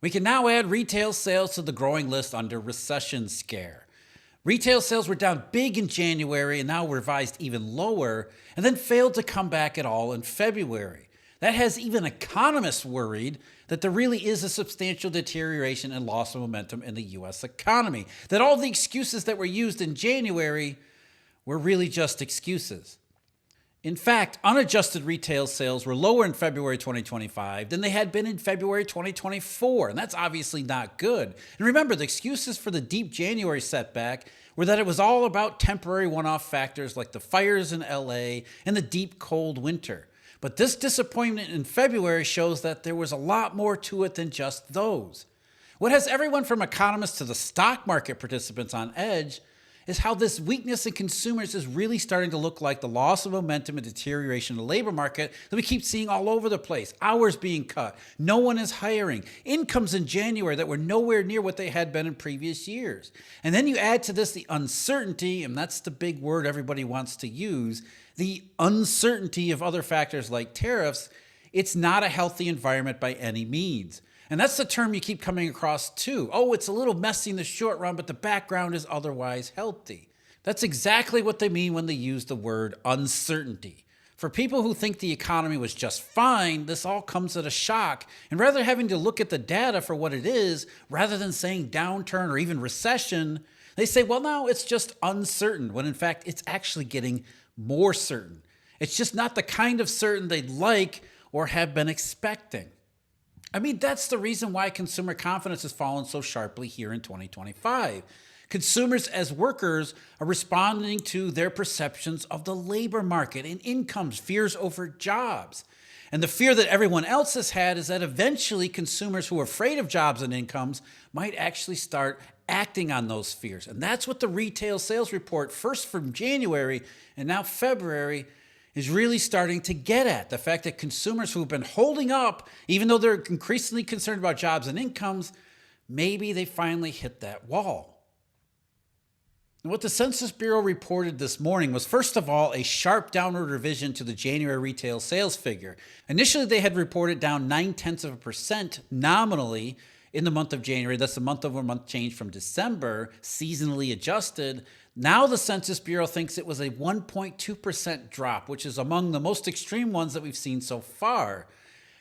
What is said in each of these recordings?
We can now add retail sales to the growing list under recession scare. Retail sales were down big in January and now revised even lower, and then failed to come back at all in February. That has even economists worried that there really is a substantial deterioration and loss of momentum in the US economy, that all the excuses that were used in January were really just excuses. In fact, unadjusted retail sales were lower in February 2025 than they had been in February 2024, and that's obviously not good. And remember, the excuses for the deep January setback were that it was all about temporary one-off factors like the fires in LA and the deep cold winter. But this disappointment in February shows that there was a lot more to it than just those. What has everyone from economists to the stock market participants on edge is how this weakness in consumers is really starting to look like the loss of momentum and deterioration in the labor market that we keep seeing all over the place. Hours being cut, no one is hiring, incomes in January that were nowhere near what they had been in previous years. And then you add to this the uncertainty, and that's the big word everybody wants to use, the uncertainty of other factors like tariffs. It's not a healthy environment by any means. And that's the term you keep coming across too. Oh, it's a little messy in the short run, but the background is otherwise healthy. That's exactly what they mean when they use the word uncertainty. For people who think the economy was just fine, this all comes at a shock. And rather than having to look at the data for what it is, rather than saying downturn or even recession, they say, well, no, it's just uncertain, when in fact, it's actually getting more certain. It's just not the kind of certain they'd like or have been expecting. I mean, that's the reason why consumer confidence has fallen so sharply here in 2025. Consumers as workers are responding to their perceptions of the labor market and incomes, fears over jobs. And the fear that everyone else has had is that eventually consumers who are afraid of jobs and incomes might actually start acting on those fears. And that's what the retail sales report, first from January and now February, is really starting to get at. The fact that consumers who've been holding up, even though they're increasingly concerned about jobs and incomes, maybe they finally hit that wall. And what the Census Bureau reported this morning was, first of all, a sharp downward revision to the January retail sales figure. Initially, they had reported down 0.9% nominally in the month of January. That's the month-over-month change from December, seasonally adjusted. Now the Census Bureau thinks it was a 1.2% drop, which is among the most extreme ones that we've seen so far.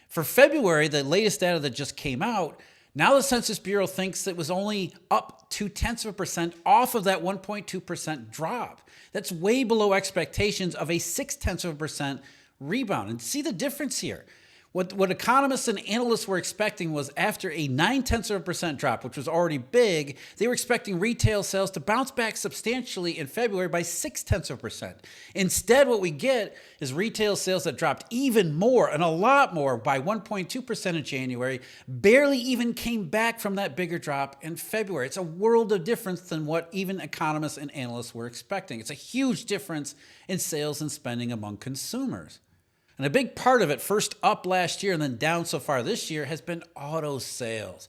For February, the latest data that just came out, now the Census Bureau thinks it was only up 0.2% off of that 1.2% drop. That's way below expectations of a 0.6% rebound. And see the difference here. What economists and analysts were expecting was, after a 0.9% drop, which was already big, they were expecting retail sales to bounce back substantially in February by 0.6%. Instead, what we get is retail sales that dropped even more, and a lot more, by 1.2% in January, barely even came back from that bigger drop in February. It's a world of difference than what even economists and analysts were expecting. It's a huge difference in sales and spending among consumers. And a big part of it, first up last year and then down so far this year, has been auto sales,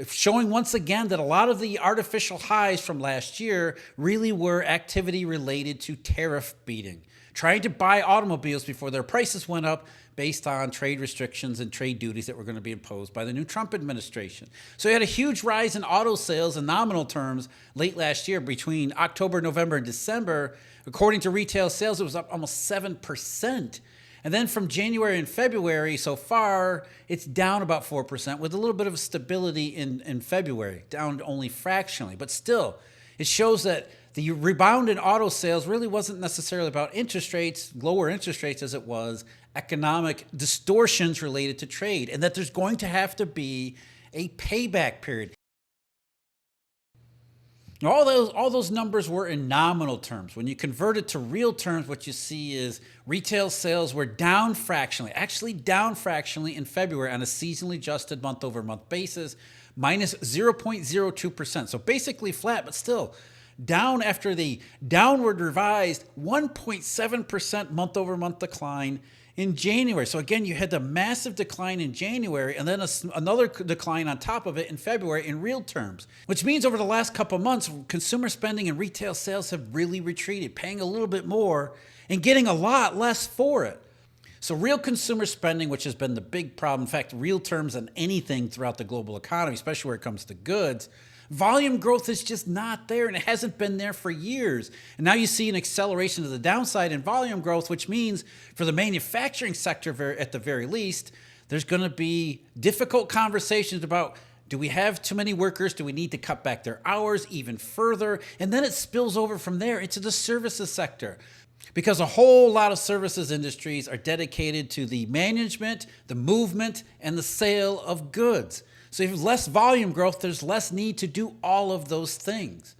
showing once again that a lot of the artificial highs from last year really were activity related to tariff beating, trying to buy automobiles before their prices went up based on trade restrictions and trade duties that were going to be imposed by the new Trump administration. So you had a huge rise in auto sales in nominal terms late last year. Between October, November, and December, according to retail sales, it was up almost 7%. And then from January and February so far, it's down about 4%, with a little bit of stability in February, down only fractionally. But still, it shows that the rebound in auto sales really wasn't necessarily about interest rates, lower interest rates, as it was economic distortions related to trade, and that there's going to have to be a payback period. All those numbers were in nominal terms. When you convert it to real terms, what you see is retail sales were down fractionally, actually down fractionally in February on a seasonally adjusted month-over-month basis, minus 0.02%. So basically flat, but still down after the downward revised 1.7% month-over-month decline in January. So again, you had the massive decline in January and then another decline on top of it in February in real terms, which means over the last couple of months, consumer spending and retail sales have really retreated, paying a little bit more and getting a lot less for it. So real consumer spending, which has been the big problem, in fact, real terms on anything throughout the global economy, especially where it comes to goods, volume growth is just not there, and it hasn't been there for years. And now you see an acceleration to the downside in volume growth, which means for the manufacturing sector, at the very least, there's going to be difficult conversations about, do we have too many workers? Do we need to cut back their hours even further? And then it spills over from there into the services sector, because a whole lot of services industries are dedicated to the management, the movement, and the sale of goods. So if you have less volume growth, there's less need to do all of those things.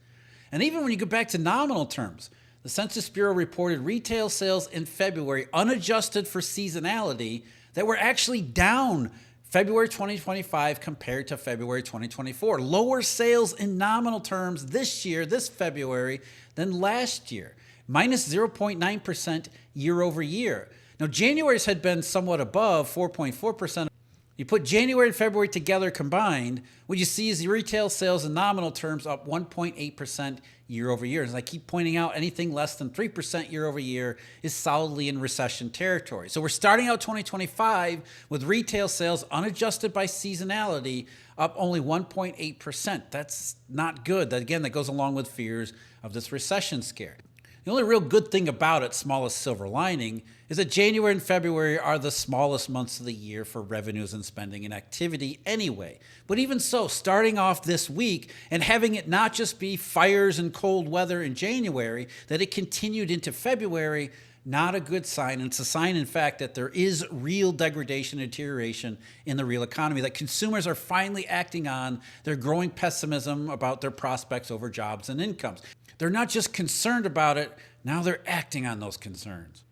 And even when you go back to nominal terms, the Census Bureau reported retail sales in February, unadjusted for seasonality, that were actually down February 2025 compared to February 2024. Lower sales in nominal terms this year, this February, than last year. Minus 0.9% year over year. Now, January's had been somewhat above 4.4%. You put January and February together combined, what you see is the retail sales in nominal terms up 1.8% year over year. As I keep pointing out, anything less than 3% year over year is solidly in recession territory. So we're starting out 2025 with retail sales unadjusted by seasonality up only 1.8%. That's not good. That goes along with fears of this recession scare. The only real good thing about it, smallest silver lining, is that January and February are the smallest months of the year for revenues and spending and activity anyway. But even so, starting off this week and having it not just be fires and cold weather in January, that it continued into February, not a good sign. And it's a sign, in fact, that there is real degradation and deterioration in the real economy, that consumers are finally acting on their growing pessimism about their prospects over jobs and incomes. They're not just concerned about it, now they're acting on those concerns.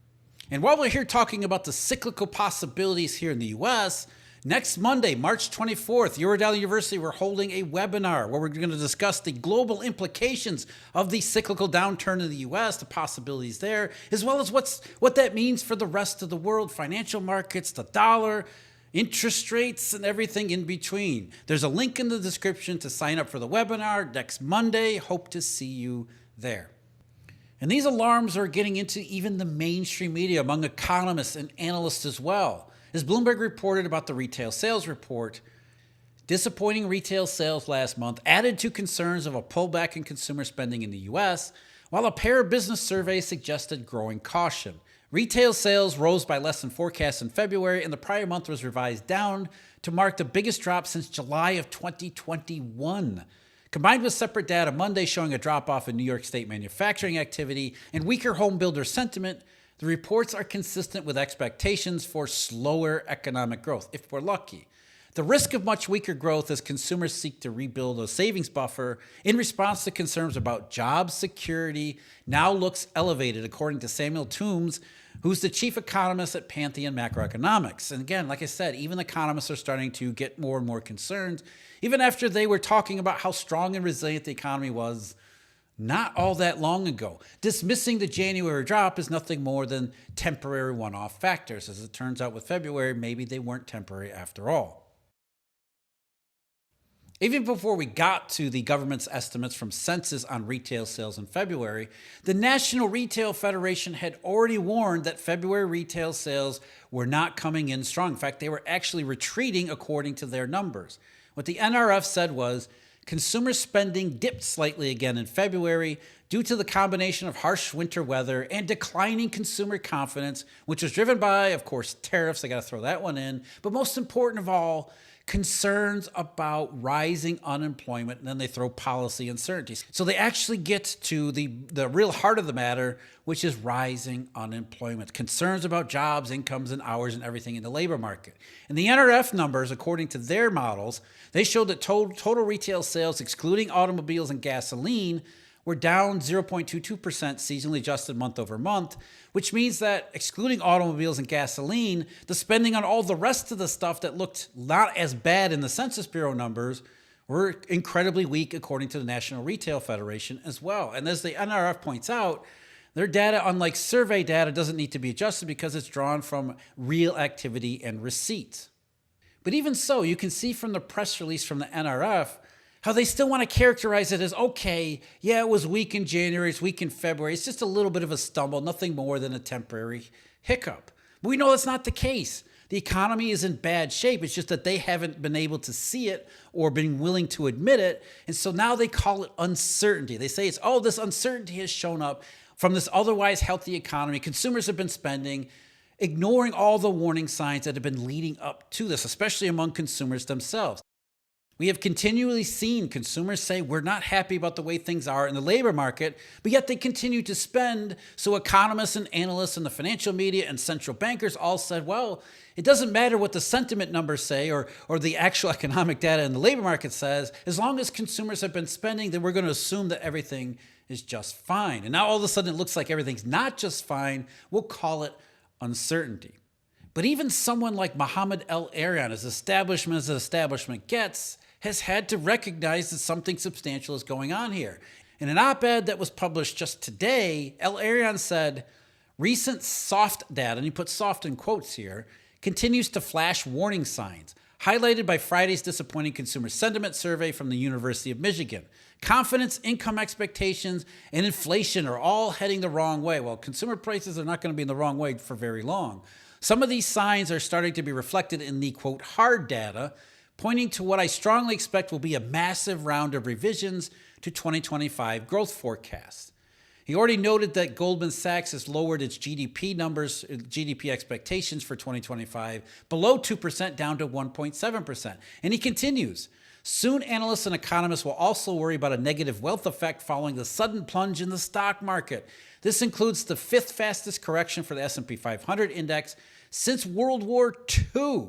And while we're here talking about the cyclical possibilities here in the US, next Monday, March 24th, Eurodollar University, we're holding a webinar where we're going to discuss the global implications of the cyclical downturn in the US, the possibilities there, as well as what that means for the rest of the world, financial markets, the dollar, interest rates, and everything in between. There's a link in the description to sign up for the webinar next Monday. Hope to see you there. And these alarms are getting into even the mainstream media among economists and analysts as well. As Bloomberg reported about the retail sales report, disappointing retail sales last month added to concerns of a pullback in consumer spending in the US, while a pair of business surveys suggested growing caution. Retail sales rose by less than forecast in February, and the prior month was revised down to mark the biggest drop since July of 2021. Combined with separate data Monday showing a drop-off in New York State manufacturing activity and weaker home builder sentiment, the reports are consistent with expectations for slower economic growth, if we're lucky. The risk of much weaker growth as consumers seek to rebuild a savings buffer in response to concerns about job security now looks elevated, according to Samuel Toombs, who's the chief economist at Pantheon Macroeconomics. And again, like I said, even economists are starting to get more and more concerned, even after they were talking about how strong and resilient the economy was not all that long ago. Dismissing the January drop is nothing more than temporary one-off factors. As it turns out with February, maybe they weren't temporary after all. Even before we got to the government's estimates from census on retail sales in February, the National Retail Federation had already warned that February retail sales were not coming in strong. In fact, they were actually retreating according to their numbers. What the NRF said was, consumer spending dipped slightly again in February due to the combination of harsh winter weather and declining consumer confidence, which was driven by, of course, tariffs. I got to throw that one in. But most important of all, concerns about rising unemployment, and then they throw policy uncertainties. So they actually get to the real heart of the matter, which is rising unemployment, concerns about jobs, incomes, and hours and everything in the labor market. And the NRF numbers, according to their models, they showed that total retail sales, excluding automobiles and gasoline, were down 0.22% seasonally adjusted month over month, which means that excluding automobiles and gasoline, the spending on all the rest of the stuff that looked not as bad in the Census Bureau numbers were incredibly weak according to the National Retail Federation as well. And as the NRF points out, their data, unlike survey data, doesn't need to be adjusted because it's drawn from real activity and receipts. But even so, you can see from the press release from the NRF how they still want to characterize it as, okay, yeah, it was weak in January, it's weak in February, it's just a little bit of a stumble, nothing more than a temporary hiccup. But we know that's not the case. The economy is in bad shape. It's just that they haven't been able to see it or been willing to admit it. And so now they call it uncertainty. They say this uncertainty has shown up from this otherwise healthy economy. Consumers have been spending, ignoring all the warning signs that have been leading up to this, especially among consumers themselves. We have continually seen consumers say we're not happy about the way things are in the labor market, but yet they continue to spend. So economists and analysts and the financial media and central bankers all said, well, it doesn't matter what the sentiment numbers say or the actual economic data in the labor market says. As long as consumers have been spending, then we're going to assume that everything is just fine. And now all of a sudden it looks like everything's not just fine. We'll call it uncertainty. But even someone like Mohammed El-Erian, as establishment gets, has had to recognize that something substantial is going on here. In an op-ed that was published just today, El-Erian said, recent soft data, and he put soft in quotes here, continues to flash warning signs, highlighted by Friday's disappointing consumer sentiment survey from the University of Michigan. Confidence, income expectations, and inflation are all heading the wrong way. Well, consumer prices are not going to be in the wrong way for very long. Some of these signs are starting to be reflected in the, quote, hard data, pointing to what I strongly expect will be a massive round of revisions to 2025 growth forecasts. He already noted that Goldman Sachs has lowered its GDP expectations for 2025 below 2% down to 1.7%. And he continues, soon analysts and economists will also worry about a negative wealth effect following the sudden plunge in the stock market. This includes the fifth fastest correction for the S&P 500 index since World War II.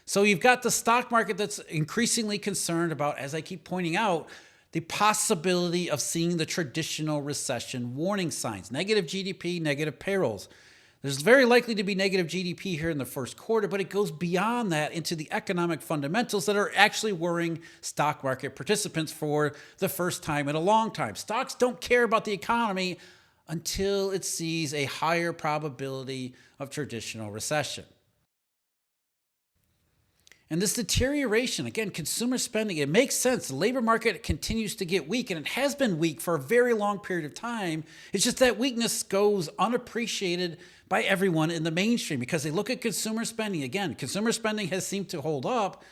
So you've got the stock market that's increasingly concerned about, as I keep pointing out, the possibility of seeing the traditional recession warning signs, negative GDP, negative payrolls. There's very likely to be negative GDP here in the first quarter, but it goes beyond that into the economic fundamentals that are actually worrying stock market participants for the first time in a long time. Stocks don't care about the economy until it sees a higher probability of traditional recession. And this deterioration, again, consumer spending, it makes sense. The labor market continues to get weak, and it has been weak for a very long period of time. It's just that weakness goes unappreciated by everyone in the mainstream because they look at consumer spending. Again, consumer spending has seemed to hold up,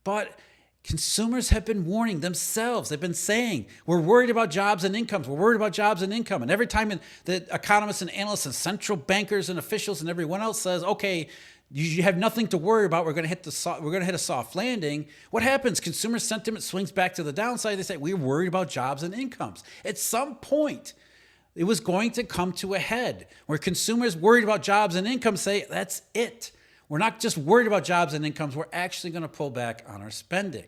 but consumers have been warning themselves. They've been saying, we're worried about jobs and incomes. We're worried about jobs and income. And every time the economists and analysts and central bankers and officials and everyone else says, okay, you have nothing to worry about. We're going to hit a soft landing. What happens? Consumer sentiment swings back to the downside. They say, we're worried about jobs and incomes. At some point, it was going to come to a head where consumers worried about jobs and incomes say, that's it. We're not just worried about jobs and incomes. We're actually going to pull back on our spending.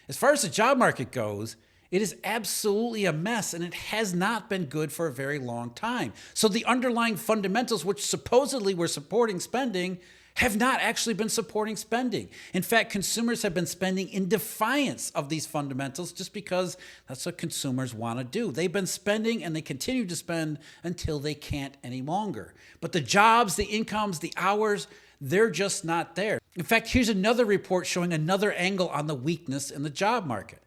As far as the job market goes, it is absolutely a mess, and it has not been good for a very long time. So the underlying fundamentals, which supposedly were supporting spending, have not actually been supporting spending. In fact, consumers have been spending in defiance of these fundamentals just because that's what consumers want to do. They've been spending and they continue to spend until they can't any longer. But the jobs, the incomes, the hours, they're just not there. In fact, here's another report showing another angle on the weakness in the job market.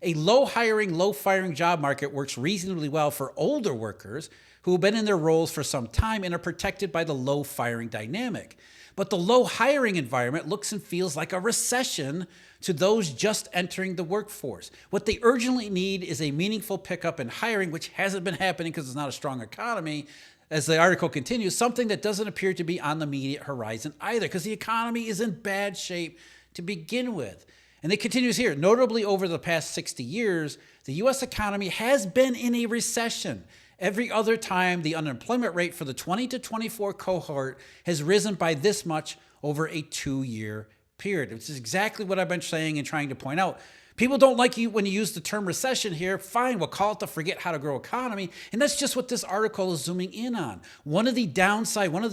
A low hiring, low firing job market works reasonably well for older workers who have been in their roles for some time and are protected by the low firing dynamic. But the low hiring environment looks and feels like a recession to those just entering the workforce. What they urgently need is a meaningful pickup in hiring, which hasn't been happening because it's not a strong economy. As the article continues, something that doesn't appear to be on the immediate horizon either, because the economy is in bad shape to begin with. And it continues here. Notably, over the past 60 years, the U.S. economy has been in a recession. Every other time, the unemployment rate for the 20 to 24 cohort has risen by this much over a 2-year period. Which is exactly what I've been saying and trying to point out. People don't like you when you use the term recession here. Fine, we'll call it the forget how to grow economy. And that's just what this article is zooming in on. One of the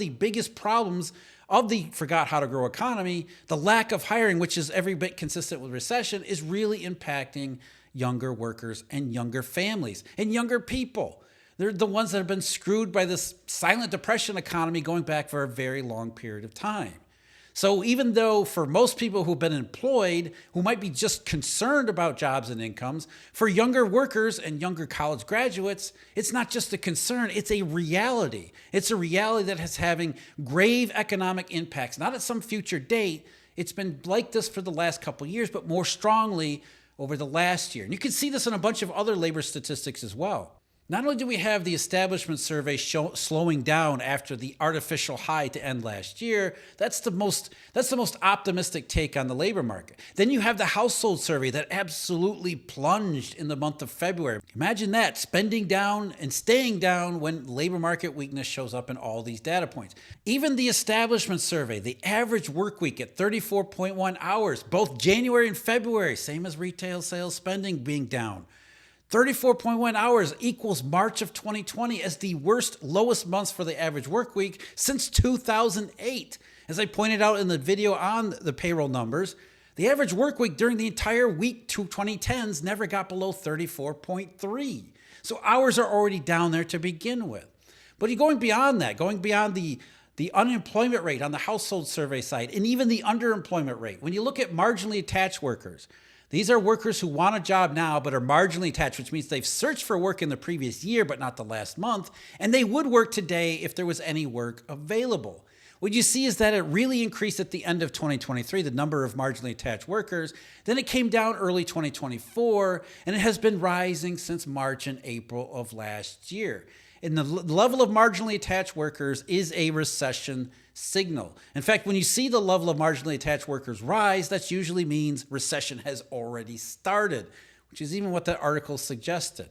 biggest problems of the forgot how to grow economy, the lack of hiring, which is every bit consistent with recession, is really impacting younger workers and younger families and younger people. They're the ones that have been screwed by this silent depression economy going back for a very long period of time. So even though for most people who've been employed, who might be just concerned about jobs and incomes, for younger workers and younger college graduates, it's not just a concern, it's a reality. It's a reality that is having grave economic impacts, not at some future date. It's been like this for the last couple of years, but more strongly over the last year. And you can see this in a bunch of other labor statistics as well. Not only do we have the establishment survey slowing down after the artificial high to end last year, that's the most optimistic take on the labor market. Then you have the household survey that absolutely plunged in the month of February. Imagine that, spending down and staying down when labor market weakness shows up in all these data points. Even the establishment survey, the average work week at 34.1 hours, both January and February, same as retail sales spending being down. 34.1 hours equals March of 2020 as the lowest months for the average work week since 2008. As I pointed out in the video on the payroll numbers, the average work week during the entire week to 2010s never got below 34.3. So hours are already down there to begin with. But you're going beyond that, going beyond the unemployment rate on the household survey side and even the underemployment rate. When you look at marginally attached workers, these are workers who want a job now but are marginally attached, which means they've searched for work in the previous year but not the last month, and they would work today if there was any work available. What you see is that it really increased at the end of 2023, the number of marginally attached workers. Then it came down early 2024, and it has been rising since March and April of last year. And the level of marginally attached workers is a recession signal. In fact, when you see the level of marginally attached workers rise, that usually means recession has already started, which is even what that article suggested.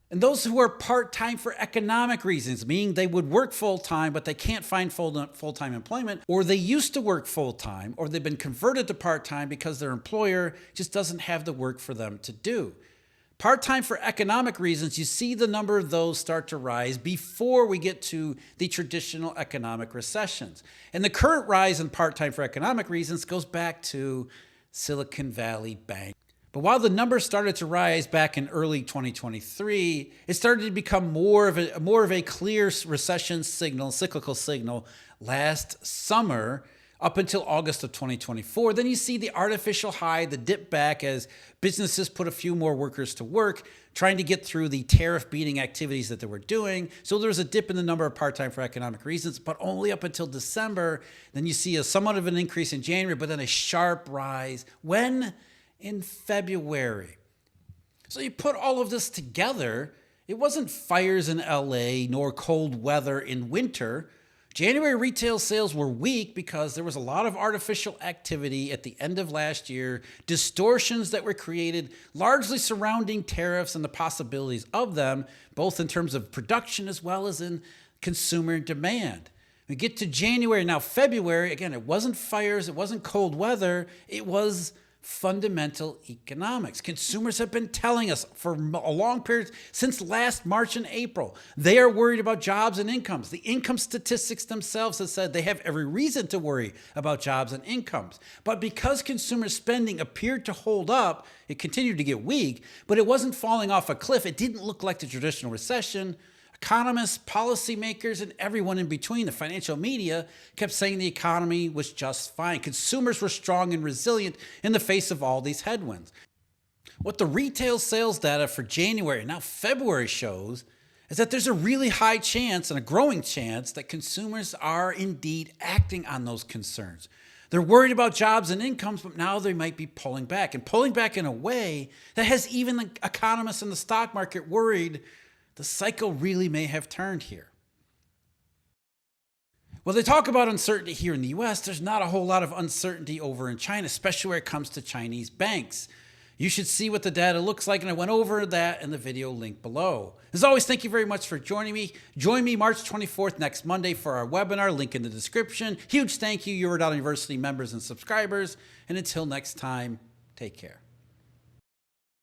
And those who are part-time for economic reasons, meaning they would work full-time, but they can't find full-time employment, or they used to work full-time, or they've been converted to part-time because their employer just doesn't have the work for them to do. Part-time for economic reasons, you see the number of those start to rise before we get to the traditional economic recessions. And the current rise in part-time for economic reasons goes back to Silicon Valley Bank. But while the numbers started to rise back in early 2023, it started to become more of a clear recession signal, cyclical signal last summer, up until August of 2024. Then you see the artificial high, the dip back as businesses put a few more workers to work, trying to get through the tariff beating activities that they were doing. So there was a dip in the number of part-time for economic reasons, but only up until December. Then you see somewhat of an increase in January, but then a sharp rise. When? In February. So you put all of this together, it wasn't fires in LA nor cold weather in winter. January retail sales were weak because there was a lot of artificial activity at the end of last year, distortions that were created largely surrounding tariffs and the possibilities of them, both in terms of production as well as in consumer demand. We get to January, now February, again, it wasn't fires, it wasn't cold weather, it was fundamental economics. Consumers have been telling us for a long period, since last March and April, they are worried about jobs and incomes. The income statistics themselves have said they have every reason to worry about jobs and incomes. But because consumer spending appeared to hold up, it continued to get weak, but it wasn't falling off a cliff. It didn't look like the traditional recession. Economists, policymakers, and everyone in between, the financial media, kept saying the economy was just fine. Consumers were strong and resilient in the face of all these headwinds. What the retail sales data for January and now February shows is that there's a really high chance and a growing chance that consumers are indeed acting on those concerns. They're worried about jobs and incomes, but now they might be pulling back in a way that has even the economists in the stock market worried the cycle really may have turned here. Well, they talk about uncertainty here in the US. There's not a whole lot of uncertainty over in China, especially where it comes to Chinese banks. You should see what the data looks like, and I went over that in the video link below. As always, thank you very much for joining me. Join me March 24th next Monday for our webinar, link in the description. Huge thank you, Eurodollar University members and subscribers. And until next time, take care.